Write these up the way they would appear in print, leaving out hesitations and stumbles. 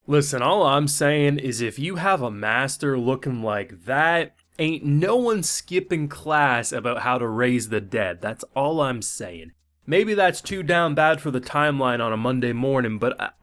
Listen, all I'm saying is if you have a master looking like that, ain't no one skipping class about how to raise the dead. That's all I'm saying. Maybe that's too down bad for the timeline on a Monday morning, but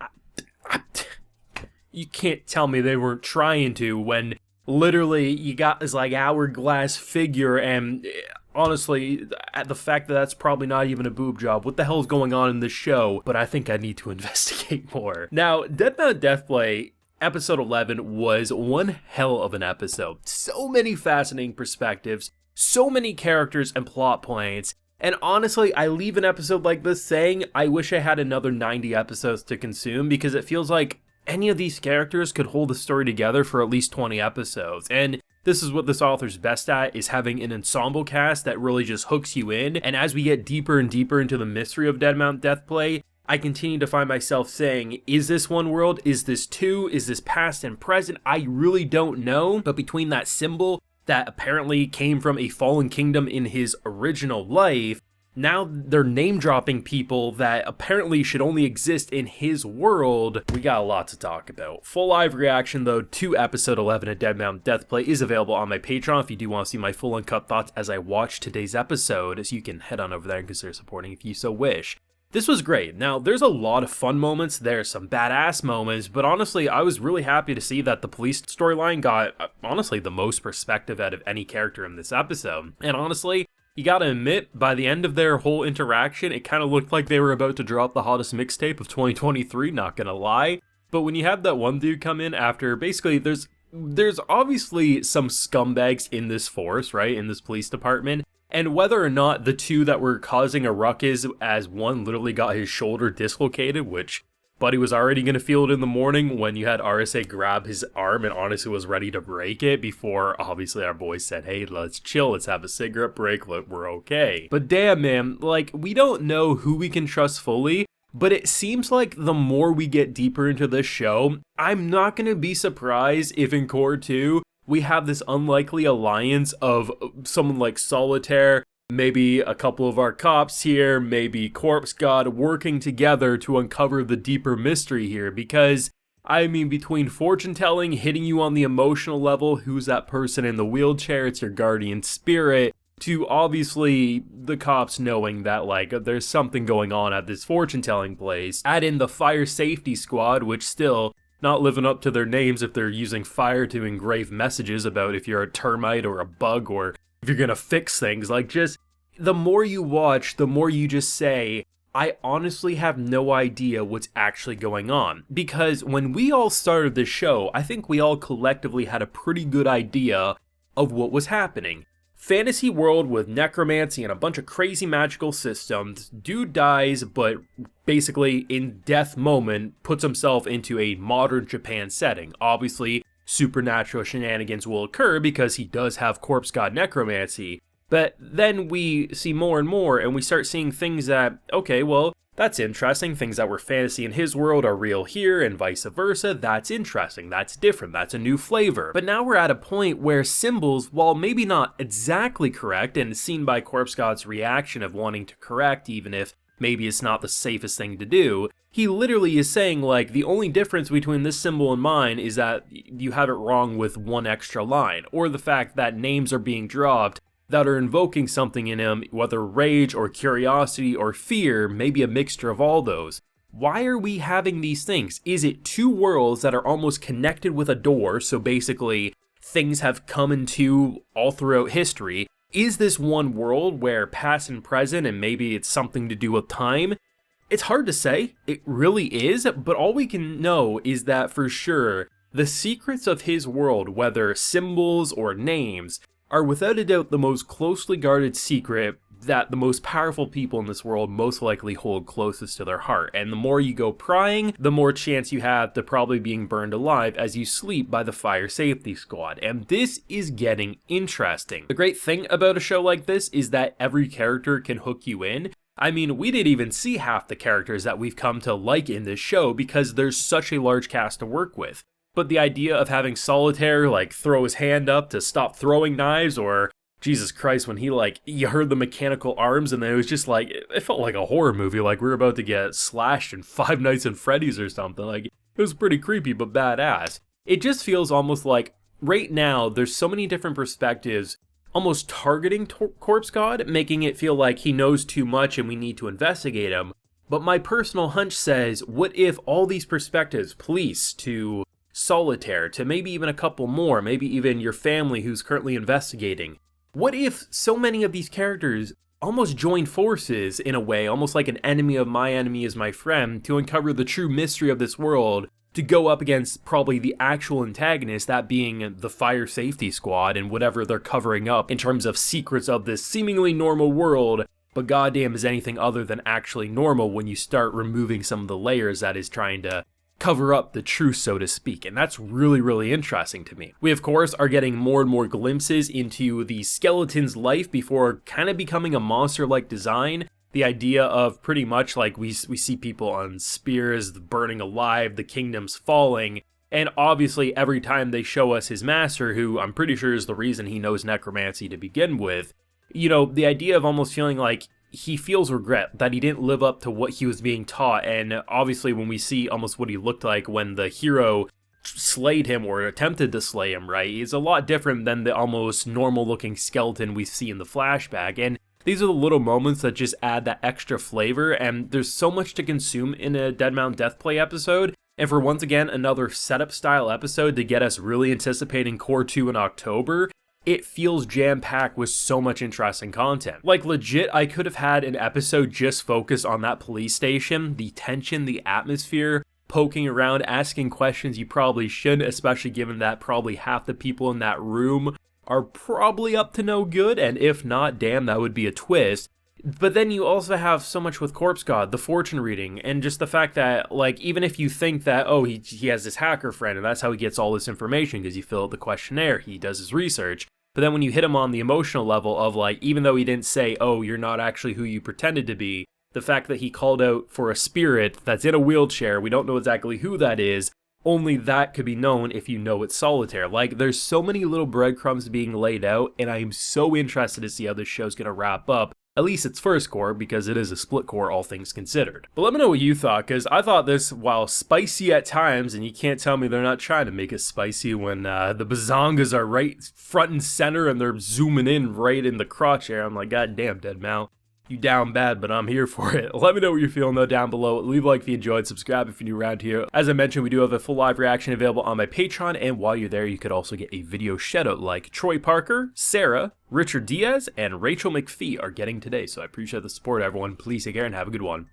you can't tell me they weren't trying to when literally you got this like hourglass figure and honestly, the fact that that's probably not even a boob job, what the hell is going on in this show? But I think I need to investigate more. Now, Deathbound Deathplay episode 11 was one hell of an episode. So many fascinating perspectives, so many characters and plot points. And honestly, I leave an episode like this saying, I wish I had another 90 episodes to consume because it feels like any of these characters could hold the story together for at least 20 episodes. And this is what this author's best at, is having an ensemble cast that really just hooks you in. And as we get deeper and deeper into the mystery of Deadmount Deathplay, I continue to find myself saying, is this one world? Is this two? Is this past and present? I really don't know. But between that symbol that apparently came from a fallen kingdom in his original life, now they're name-dropping people that apparently should only exist in his world. We got a lot to talk about. Full live reaction, though, to episode 11 of Deadmount Deathplay is available on my Patreon if you do want to see my full uncut thoughts as I watch today's episode, so you can head on over there and consider supporting if you so wish. This was great. Now, there's a lot of fun moments, there's some badass moments, but honestly, I was really happy to see that the police storyline got, honestly, the most perspective out of any character in this episode. And honestly, you gotta admit, by the end of their whole interaction, it kind of looked like they were about to drop the hottest mixtape of 2023, not gonna lie. But when you have that one dude come in after, basically, there's obviously some scumbags in this force, right, in this police department. And whether or not the two that were causing a ruckus, as one literally got his shoulder dislocated, which Buddy was already going to feel it in the morning when you had RSA grab his arm and honestly was ready to break it before obviously our boys said, hey, let's chill, let's have a cigarette break, we're okay. But damn, man, like, we don't know who we can trust fully, but it seems like the more we get deeper into this show, I'm not going to be surprised if in Core 2, we have this unlikely alliance of someone like Solitaire, maybe a couple of our cops here, maybe Corpse God working together to uncover the deeper mystery here. Because, I mean, between fortune telling, hitting you on the emotional level, who's that person in the wheelchair, it's your guardian spirit, to obviously the cops knowing that, like, there's something going on at this fortune telling place. Add in the fire safety squad, which still not living up to their names if they're using fire to engrave messages about if you're a termite or a bug or if you're gonna fix things. Like, just the more you watch, the more you just say, I honestly have no idea what's actually going on. Because when we all started this show, I think we all collectively had a pretty good idea of what was happening. Fantasy world with necromancy and a bunch of crazy magical systems. Dude dies, but basically in death moment puts himself into a modern Japan setting. Obviously, supernatural shenanigans will occur because he does have corpse god necromancy. But then we see more and more and we start seeing things that, okay, well, that's interesting. Things that were fantasy in his world are real here and vice versa. That's interesting. That's different. That's a new flavor. But now we're at a point where symbols, while maybe not exactly correct and seen by Corpse God's reaction of wanting to correct even if maybe it's not the safest thing to do, he literally is saying, like, the only difference between this symbol and mine is that you have it wrong with one extra line, or the fact that names are being dropped that are invoking something in him, whether rage or curiosity or fear, maybe a mixture of all those. Why are we having these things? Is it two worlds that are almost connected with a door, so basically things have come into all throughout history? Is this one world where past and present, and maybe it's something to do with time? It's hard to say, it really is, but all we can know is that for sure, the secrets of his world, whether symbols or names, are without a doubt the most closely guarded secret that the most powerful people in this world most likely hold closest to their heart. And the more you go prying, the more chance you have to probably being burned alive as you sleep by the fire safety squad. And this is getting interesting. The great thing about a show like this is that every character can hook you in. I mean, we didn't even see half the characters that we've come to like in this show because there's such a large cast to work with. But the idea of having Solitaire, like, throw his hand up to stop throwing knives, or, Jesus Christ, when he, like, you heard the mechanical arms, and then it was just, like, it felt like a horror movie, like we were about to get slashed in Five Nights at Freddy's or something. Like, It was pretty creepy, but badass. It just feels almost like, right now, there's so many different perspectives almost targeting Corpse God, making it feel like he knows too much and we need to investigate him. But my personal hunch says, what if all these perspectives, police to Solitaire, to maybe even a couple more, maybe even your family who's currently investigating, what if so many of these characters almost join forces in a way, almost like an enemy of my enemy is my friend, to uncover the true mystery of this world, to go up against probably the actual antagonist, that being the fire safety squad and whatever they're covering up in terms of secrets of this seemingly normal world, but goddamn is anything other than actually normal when you start removing some of the layers that is trying to cover up the truth, so to speak, and that's really, really interesting to me. We, of course, are getting more and more glimpses into the skeleton's life before kind of becoming a monster-like design. The idea of pretty much like we see people on spears burning alive, the kingdom's falling, and obviously every time they show us his master, who I'm pretty sure is the reason he knows necromancy to begin with, you know, the idea of almost feeling like he feels regret that he didn't live up to what he was being taught, and obviously when we see almost what he looked like when the hero slayed him or attempted to slay him, right, he's a lot different than the almost normal looking skeleton we see in the flashback, and these are the little moments that just add that extra flavor, and there's so much to consume in a Dead Mount Deathplay episode, and for once again another setup style episode to get us really anticipating Core 2 in October, it feels jam-packed with so much interesting content. Like legit, I could have had an episode just focused on that police station, the tension, the atmosphere, poking around, asking questions you probably shouldn't, especially given that probably half the people in that room are probably up to no good, and if not, damn, that would be a twist. But then you also have so much with Corpse God, the fortune reading, and just the fact that, like, even if you think that, oh, he has this hacker friend, and that's how he gets all this information, because you fill out the questionnaire, he does his research, but then when you hit him on the emotional level of, like, even though he didn't say, oh, you're not actually who you pretended to be, the fact that he called out for a spirit that's in a wheelchair, we don't know exactly who that is, only that could be known if you know it's Solitaire. Like, there's so many little breadcrumbs being laid out, and I'm so interested to see how this show's gonna wrap up. At least its first core, because it is a split core, all things considered. But let me know what you thought, because I thought this, while spicy at times, and you can't tell me they're not trying to make it spicy when the Delzangles are right front and center, and they're zooming in right in the crotch area. I'm like, god damn, Dead Mount. You down bad, but I'm here for it. Let me know what you're feeling though down below. Leave a like if you enjoyed, subscribe if you're new around here. As I mentioned, we do have a full live reaction available on my Patreon, and while you're there, you could also get a video shoutout like Troy Parker, Sarah, Richard Diaz, and Rachel McPhee are getting today. So I appreciate the support, everyone. Please take care and have a good one.